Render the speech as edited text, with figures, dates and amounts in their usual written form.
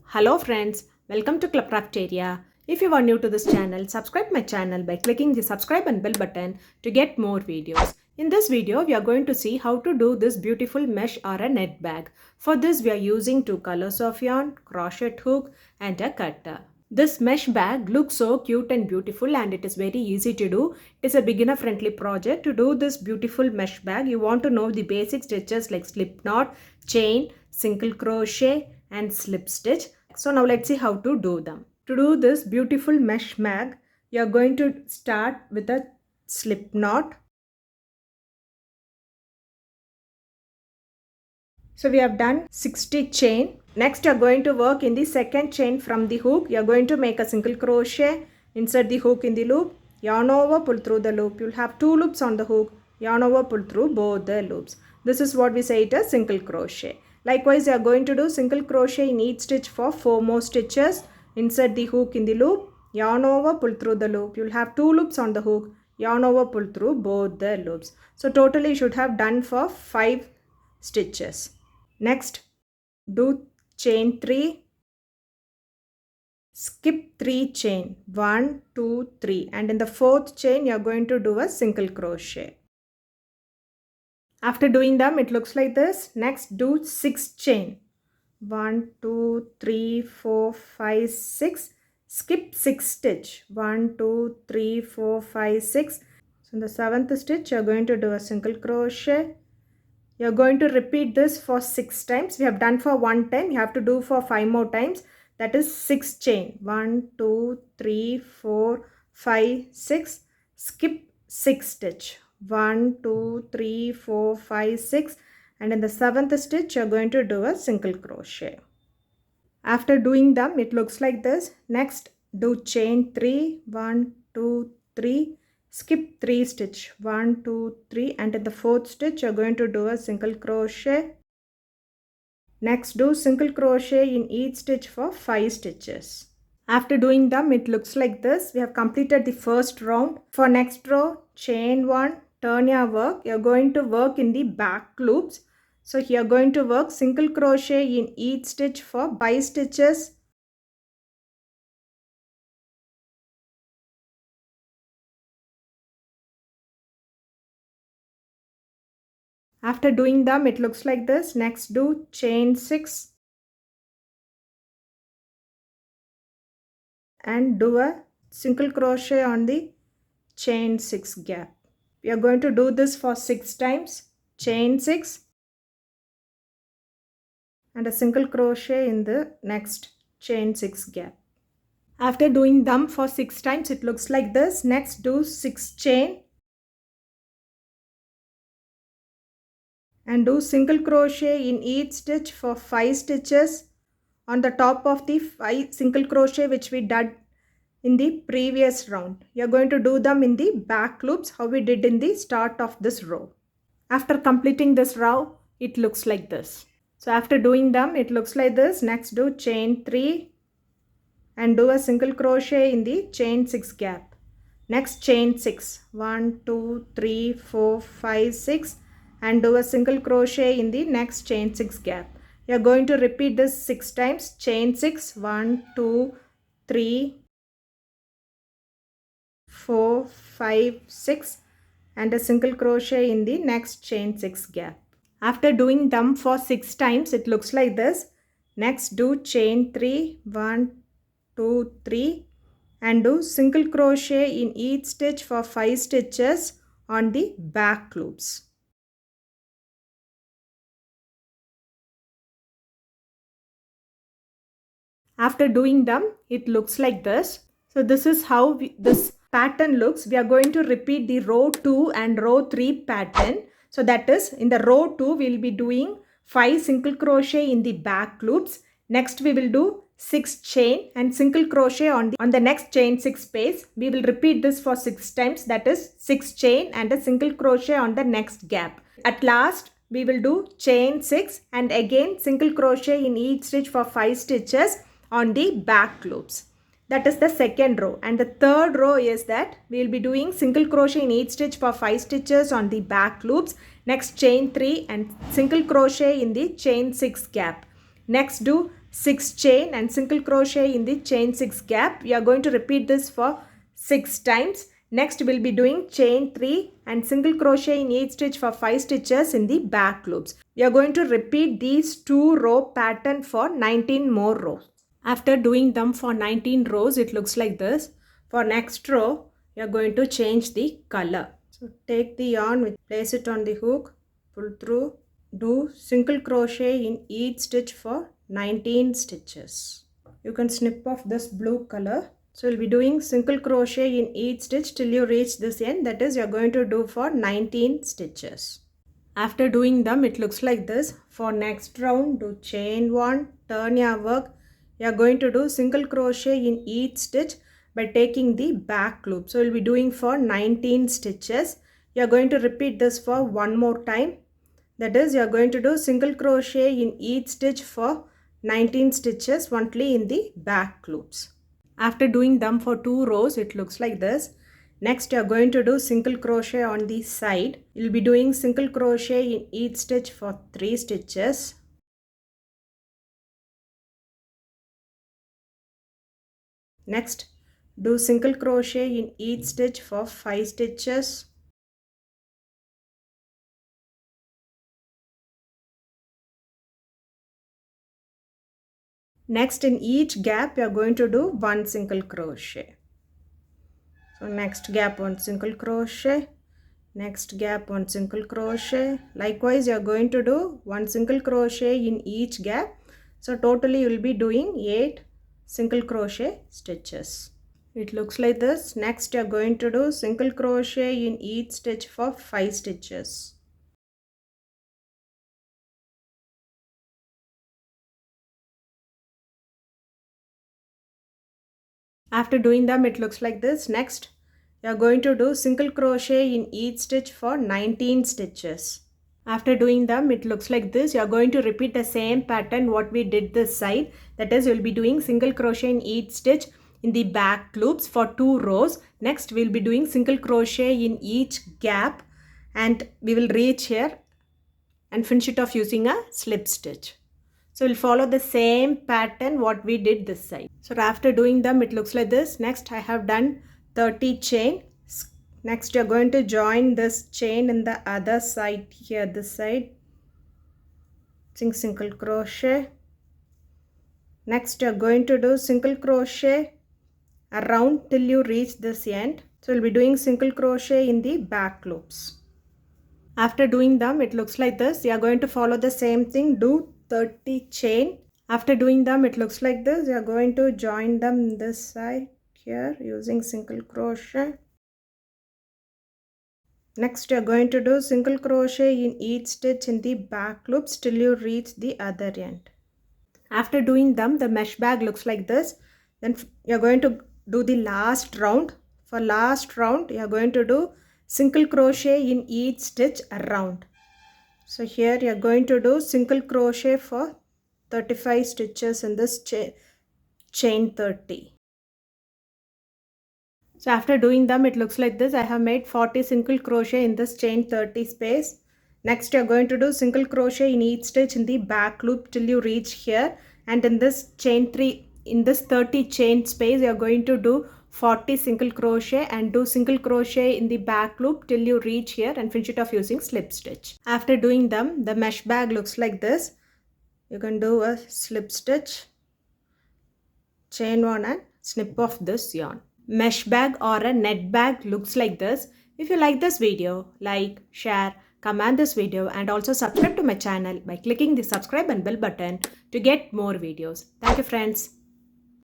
Hello friends, welcome to Crafteria. If you are new to this channel, subscribe my channel by clicking the subscribe and bell button to get more videos. In this video, we are going to see how to do this beautiful mesh or a net bag. For this, we are using two colors of yarn, crochet hook and a cutter. This mesh bag looks so cute and beautiful and it is very easy to do. It is a beginner friendly project. To do this beautiful mesh bag, you want to know the basic stitches like slip knot, chain, single crochet and slip stitch. So now let's see how to do them. To do this beautiful mesh bag, you are going to start with a slip knot. So we have done 60 chain. Next you are going to work in the second chain from the hook. You are going to make a single crochet, insert the hook in the loop, yarn over, pull through the loop. You will have two loops on the hook, yarn over, pull through both the loops. This is what we say it as single crochet. Likewise, you are going to do single crochet in each stitch for 4 more stitches. Insert the hook in the loop, yarn over, pull through the loop. You will have two loops on the hook, yarn over, pull through both the loops. So totally you should have done for 5 stitches. Next, do chain 3, skip 3 chain, 1, 2, 3, and in the 4th chain you are going to do a single crochet. After doing them, it looks like this. Next, do 6 chain, 1, 2, 3, 4, 5, 6, skip 6 stitch, 1, 2, 3, 4, 5, 6. So in the 7th stitch you are going to do a single crochet. You are going to repeat this for 6 times. We have done for 1 time. You have to do for 5 more times. That is 6 chain. 1, 2, 3, 4, 5, 6. Skip 6 stitch. 1, 2, 3, 4, 5, 6. And in the 7th stitch, you are going to do a single crochet. After doing them, it looks like this. Next, do chain 3. 1, 2, 3. Skip 3 stitch, 1, 2, 3, and in the 4th stitch you are going to do a single crochet. Next, do single crochet in each stitch for 5 stitches. After doing them, it looks like this. We have completed the first round. For next row, chain 1, turn your work. You are going to work in the back loops. So you are going to work single crochet in each stitch for 5 stitches. After doing them, it looks like this. Next, do chain 6 and do a single crochet on the chain 6 gap. We are going to do this for 6 times. Chain 6 and a single crochet in the next chain 6 gap. After doing them for 6 times, it looks like this. Next, do 6 chain and do single crochet in each stitch for 5 stitches on the top of the 5 single crochet which we did in the previous round. You are going to do them in the back loops how we did in the start of this row. After completing this row, it looks like this. So after doing them, it looks like this. Next, do chain 3 and do a single crochet in the chain 6 gap. Next, chain 6, 1, 2, 3, 4, 5, 6 and do a single crochet in the next chain 6 gap. You are going to repeat this 6 times. Chain 6, 1, 2, 3, 4, 5, 6 and a single crochet in the next chain 6 gap. After doing them for 6 times, it looks like this. Next, do chain 3, 1, 2, 3 and do single crochet in each stitch for 5 stitches on the back loops. After doing them, it looks like this. So this is how this pattern looks. We are going to repeat the row 2 and row 3 pattern. So that is in the row 2 we will be doing 5 single crochet in the back loops. Next we will do 6 chain and single crochet on the next chain 6 space. We will repeat this for 6 times, that is 6 chain and a single crochet on the next gap. At last we will do chain 6 and again single crochet in each stitch for 5 stitches on the back loops. That is the second row, and the third row is that we will be doing single crochet in each stitch for 5 stitches on the back loops. Next, chain 3 and single crochet in the chain 6 gap. Next, do 6 chain and single crochet in the chain 6 gap. We are going to repeat this for 6 times. Next we'll be doing chain 3 and single crochet in each stitch for 5 stitches in the back loops. We are going to repeat these 2 row pattern for 19 more rows. After doing them for 19 rows, it looks like this. For next row, you are going to change the color. So take the yarn, place it on the hook, pull through, do single crochet in each stitch for 19 stitches. You can snip off this blue color. So you'll be doing single crochet in each stitch till you reach this end. That is, you're going to do for 19 stitches. After doing them, it looks like this. For next round, do chain 1, turn your work. You are going to do single crochet in each stitch by taking the back loop. So you'll be doing for 19 stitches. You are going to repeat this for one more time. That is, you are going to do single crochet in each stitch for 19 stitches only in the back loops. After doing them for 2 rows, it looks like this. Next, you are going to do single crochet on the side. You will be doing single crochet in each stitch for 3 stitches. Next, do single crochet in each stitch for 5 stitches. Next, in each gap, you are going to do 1 single crochet. So next gap 1 single crochet, next gap 1 single crochet. Likewise, you are going to do 1 single crochet in each gap. So totally you will be doing 8 single crochet stitches. It looks like this. Next, you are going to do single crochet in each stitch for 5 stitches. After doing them, it looks like this. Next, you are going to do single crochet in each stitch for 19 stitches. After doing them, it looks like this. You are going to repeat the same pattern what we did this side. That is, you will be doing single crochet in each stitch in the back loops for 2 rows. Next, we will be doing single crochet in each gap and we will reach here and finish it off using a slip stitch. So we'll follow the same pattern what we did this side. So after doing them, it looks like this. Next, I have done 30 chain. Next, you're going to join this chain in the other side here, this side. Single crochet. Next, you're going to do single crochet around till you reach this end. So we'll be doing single crochet in the back loops. After doing them, it looks like this. You are going to follow the same thing. Do 30 chain. After doing them, it looks like this. You are going to join them this side here using single crochet. Next, you are going to do single crochet in each stitch in the back loops till you reach the other end. After doing them, the mesh bag looks like this. Then you are going to do the last round. For last round, you are going to do single crochet in each stitch around. So here you are going to do single crochet for 35 stitches in this chain 30. So after doing them, it looks like this. I have made 40 single crochet in this chain 30 space. Next, you are going to do single crochet in each stitch in the back loop till you reach here. And in this chain 3, in this 30 chain space, you are going to do 40 single crochet and do single crochet in the back loop till you reach here and finish it off using slip stitch. After doing them, the mesh bag looks like this. You can do a slip stitch, chain 1 and snip off this yarn. Mesh bag or a net bag looks like this. If you like this video, like, share, comment this video and also subscribe to my channel by clicking the subscribe and bell button to get more videos. Thank you friends.